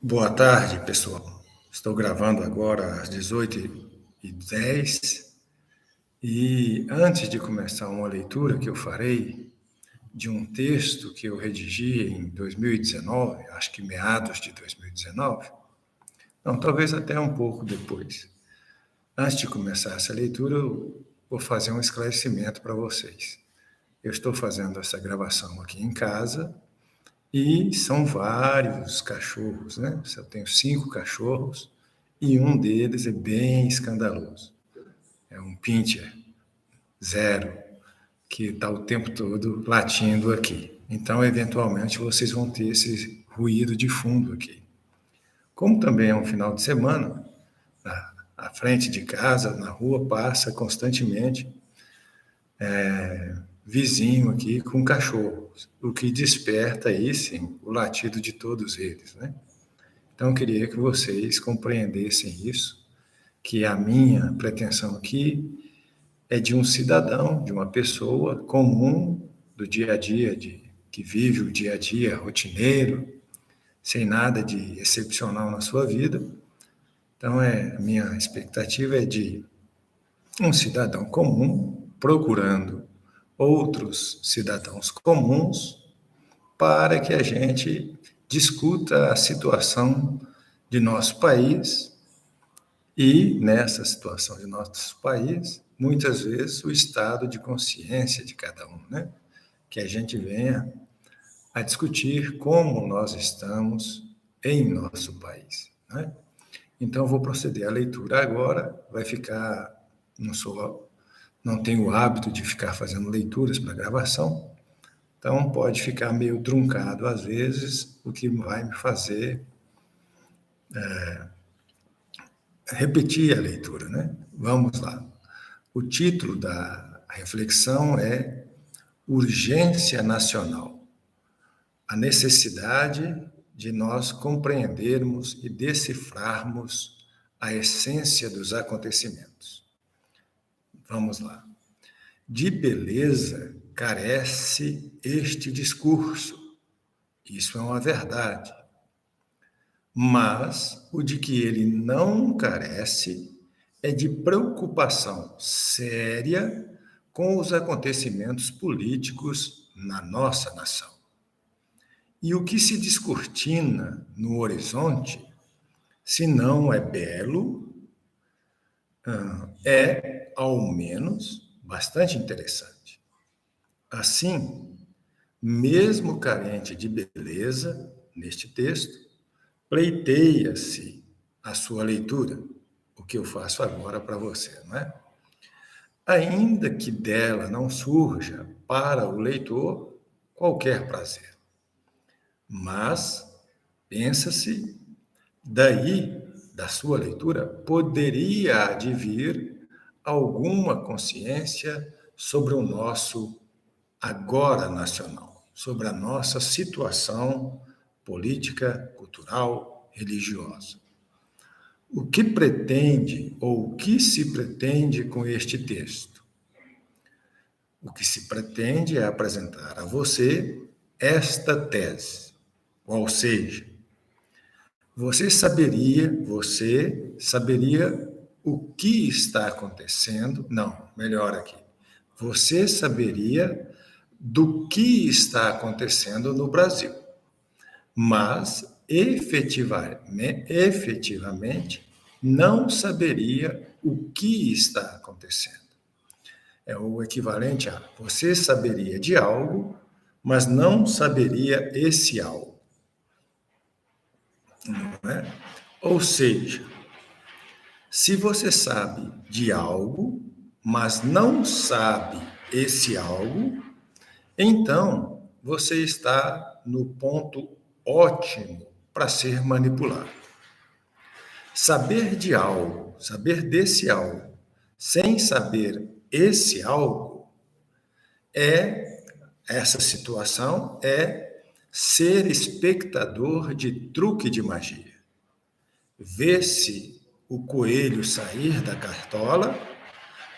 Boa tarde, pessoal. Estou gravando agora às 18h10 e antes de começar uma leitura que eu farei de um texto que eu redigi em 2019, acho que meados de 2019, não, talvez até um pouco depois. Antes de começar essa leitura, eu vou fazer um esclarecimento para vocês. Eu estou fazendo essa gravação aqui em casa e são vários cachorros, né? Eu tenho 5 cachorros e um deles é bem escandaloso. É um pincher zero, que está o tempo todo latindo aqui. Então, eventualmente, vocês vão ter esse ruído de fundo aqui. Como também é um final de semana, à frente de casa, na rua, passa constantemente vizinho aqui com cachorros, o que desperta aí, sim, o latido de todos eles, né? Então, eu queria que vocês compreendessem isso, que a minha pretensão aqui é de um cidadão, de uma pessoa comum do dia a dia, que vive o dia a dia rotineiro, sem nada de excepcional na sua vida. Então, a minha expectativa é de um cidadão comum procurando outros cidadãos comuns para que a gente discuta a situação de nosso país e, nessa situação de nosso país, muitas vezes o estado de consciência de cada um, né? Que a gente venha a discutir como nós estamos em nosso país, né? Então, vou proceder à leitura agora, vai ficar, não tenho o hábito de ficar fazendo leituras para gravação, então pode ficar meio truncado às vezes, o que vai me fazer repetir a leitura, né? Vamos lá. O título da reflexão é Urgência Nacional, a necessidade de nós compreendermos e decifrarmos a essência dos acontecimentos. Vamos lá. De beleza carece este discurso, isso é uma verdade. Mas o de que ele não carece é de preocupação séria com os acontecimentos políticos na nossa nação. E o que se descortina no horizonte, se não é belo, é, ao menos, bastante interessante. Assim, mesmo carente de beleza, neste texto, pleiteia-se a sua leitura, o que eu faço agora para você, não é? Ainda que dela não surja para o leitor qualquer prazer. Mas, pensa-se, daí, da sua leitura, poderia advir alguma consciência sobre o nosso agora nacional, sobre a nossa situação política, cultural, religiosa. O que pretende ou o que se pretende com este texto? O que se pretende é apresentar a você esta tese, ou seja, você saberia o que está acontecendo, não, melhor aqui, você saberia do que está acontecendo no Brasil, mas efetivamente não saberia o que está acontecendo. É o equivalente a você saberia de algo, mas não saberia esse algo. Não é? Ou seja, se você sabe de algo, mas não sabe esse algo, então você está no ponto ótimo para ser manipulado. Saber de algo, saber desse algo, sem saber esse algo, essa situação é ser espectador de truque de magia. Vê-se o coelho sair da cartola,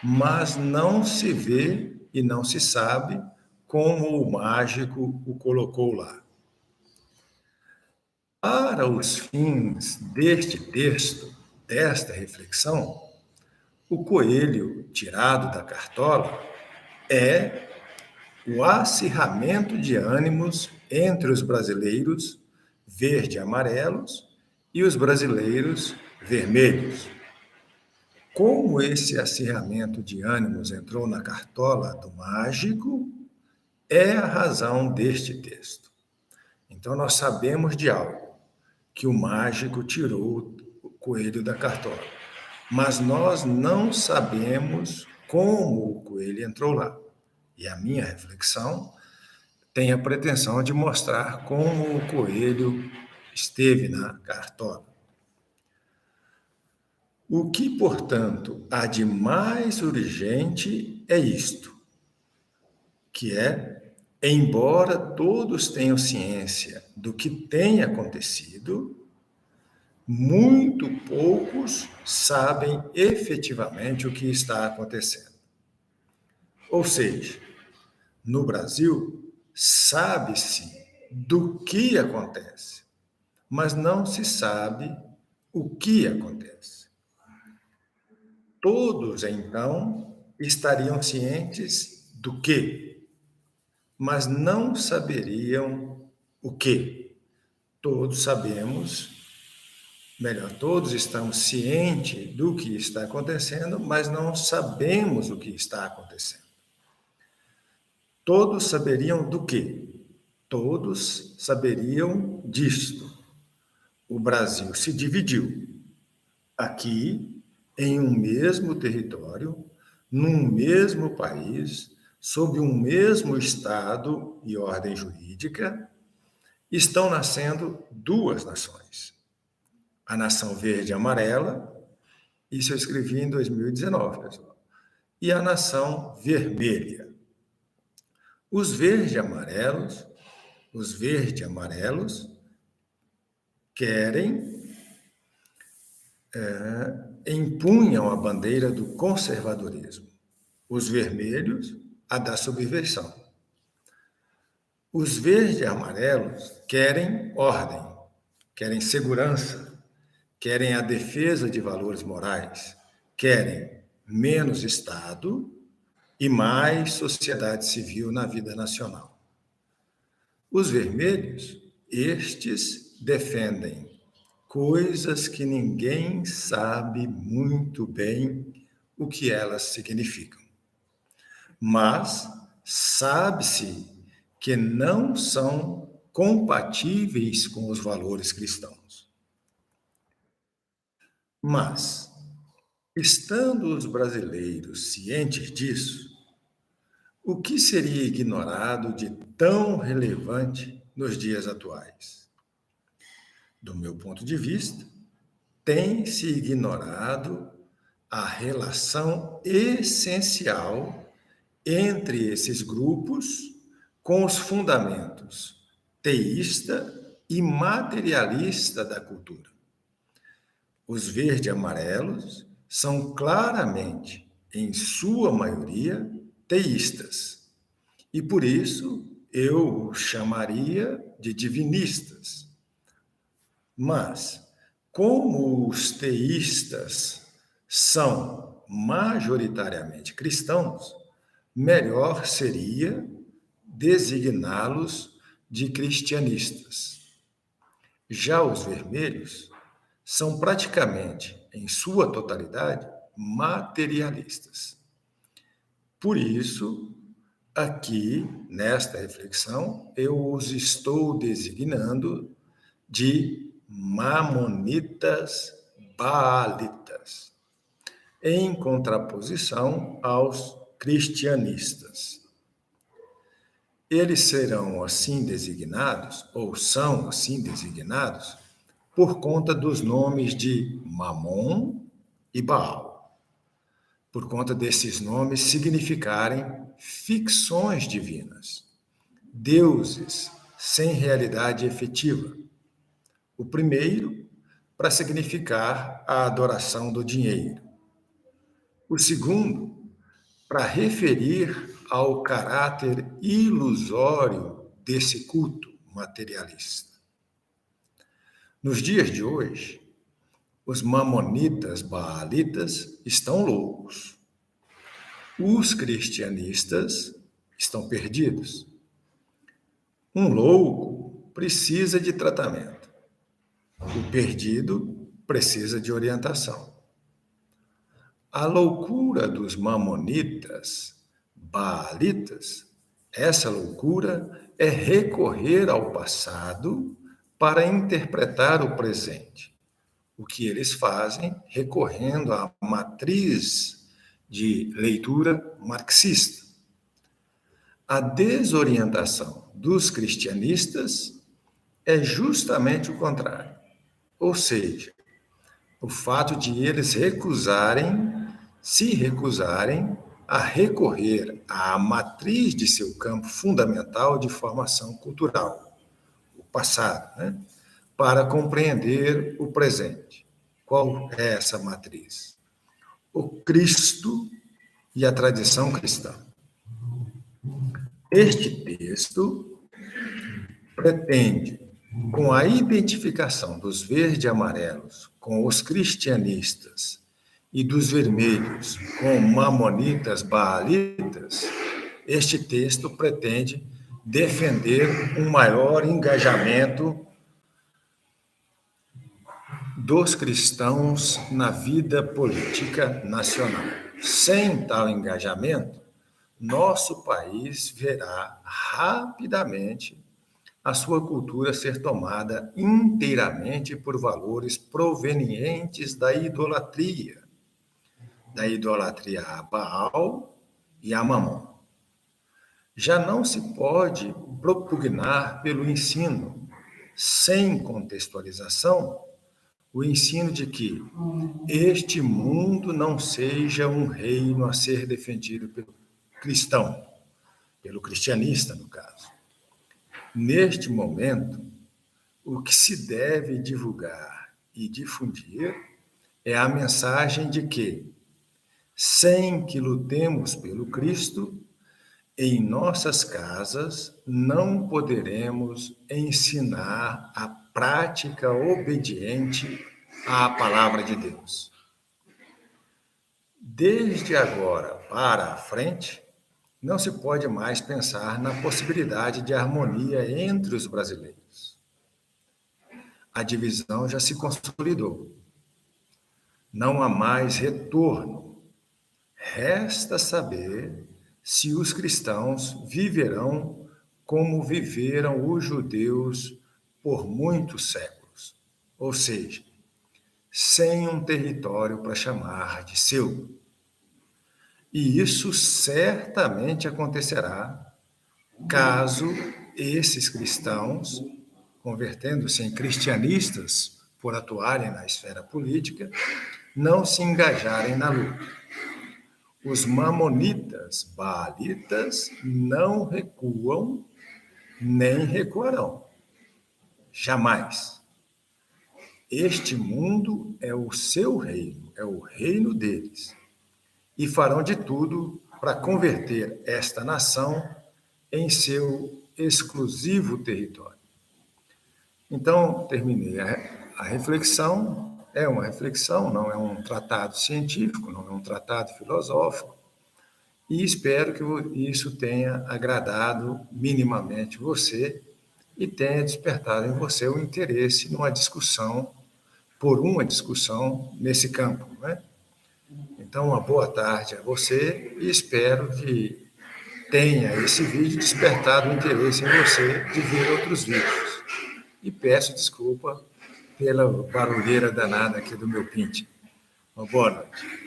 mas não se vê e não se sabe como o mágico o colocou lá. Para os fins deste texto, desta reflexão, o coelho tirado da cartola é o acirramento de ânimos entre os brasileiros verde-amarelos e os brasileiros vermelhos. Como esse acirramento de ânimos entrou na cartola do mágico, é a razão deste texto. Então, nós sabemos de algo, que o mágico tirou o coelho da cartola, mas nós não sabemos como o coelho entrou lá. E a minha reflexão tem a pretensão de mostrar como o coelho esteve na cartola. O que, portanto, há de mais urgente é isto, que é, embora todos tenham ciência do que tem acontecido, muito poucos sabem efetivamente o que está acontecendo. Ou seja, no Brasil, sabe-se do que acontece, mas não se sabe o que acontece. Todos, então, estariam cientes do que, mas não saberiam o que. Todos sabemos, melhor, todos estamos cientes do que está acontecendo, mas não sabemos o que está acontecendo. Todos saberiam do quê? Todos saberiam disto. O Brasil se dividiu aqui em um mesmo território, num mesmo país, sob um mesmo Estado e ordem jurídica, estão nascendo duas nações. A nação verde e amarela, isso eu escrevi em 2019, pessoal, e a nação vermelha. Os verde-amarelos querem, empunham a bandeira do conservadorismo. Os vermelhos, a da subversão. Os verde-amarelos querem ordem, querem segurança, querem a defesa de valores morais, querem menos Estado e mais sociedade civil na vida nacional. Os vermelhos, estes defendem coisas que ninguém sabe muito bem o que elas significam. Mas sabe-se que não são compatíveis com os valores cristãos. Mas, estando os brasileiros cientes disso, o que seria ignorado de tão relevante nos dias atuais? Do meu ponto de vista, tem-se ignorado a relação essencial entre esses grupos com os fundamentos teísta e materialista da cultura. Os verde-amarelos são claramente, em sua maioria, teístas. E por isso eu chamaria de divinistas. Mas, como os teístas são majoritariamente cristãos, melhor seria designá-los de cristianistas. Já os vermelhos são praticamente, em sua totalidade, materialistas. Por isso, aqui, nesta reflexão, eu os estou designando de mamonitas baalitas, em contraposição aos cristianistas. Eles serão assim designados, ou são assim designados, por conta dos nomes de Mamon e Baal, por conta desses nomes significarem ficções divinas, deuses sem realidade efetiva. O primeiro, para significar a adoração do dinheiro. O segundo, para referir ao caráter ilusório desse culto materialista. Nos dias de hoje, os mamonitas baalitas estão loucos. Os cristianistas estão perdidos. Um louco precisa de tratamento. O perdido precisa de orientação. A loucura dos mamonitas baalitas, essa loucura é recorrer ao passado para interpretar o presente. O que eles fazem recorrendo à matriz de leitura marxista. A desorientação dos cristianistas é justamente o contrário. Ou seja, o fato de eles se recusarem a recorrer à matriz de seu campo fundamental de formação cultural, o passado, né? Para compreender o presente. Qual é essa matriz? O Cristo e a tradição cristã. Este texto pretende, com a identificação dos verdes e amarelos com os cristianistas e dos vermelhos com mamonitas baalitas, este texto pretende defender um maior engajamento dos cristãos na vida política nacional. Sem tal engajamento, nosso país verá rapidamente a sua cultura ser tomada inteiramente por valores provenientes da idolatria a Baal e a Mamon. Já não se pode propugnar pelo ensino, sem contextualização, o ensino de que este mundo não seja um reino a ser defendido pelo cristão, pelo cristianista, no caso. Neste momento, o que se deve divulgar e difundir é a mensagem de que, sem que lutemos pelo Cristo, em nossas casas não poderemos ensinar a prática obediente à palavra de Deus. Desde agora para a frente, não se pode mais pensar na possibilidade de harmonia entre os brasileiros. A divisão já se consolidou. Não há mais retorno. Resta saber se os cristãos viverão como viveram os judeus por muitos séculos, ou seja, sem um território para chamar de seu. E isso certamente acontecerá caso esses cristãos, convertendo-se em cristianistas por atuarem na esfera política, não se engajarem na luta. Os mamonitas baalitas não recuam nem recuarão. Jamais. Este mundo é o seu reino, é o reino deles. E farão de tudo para converter esta nação em seu exclusivo território. Então, terminei a reflexão. É uma reflexão, não é um tratado científico, não é um tratado filosófico. E espero que isso tenha agradado minimamente você e tenha despertado em você o interesse por uma discussão nesse campo, né? Então, uma boa tarde a você e espero que tenha esse vídeo despertado o interesse em você de ver outros vídeos. E peço desculpa pela barulheira danada aqui do meu pinte. Uma boa noite.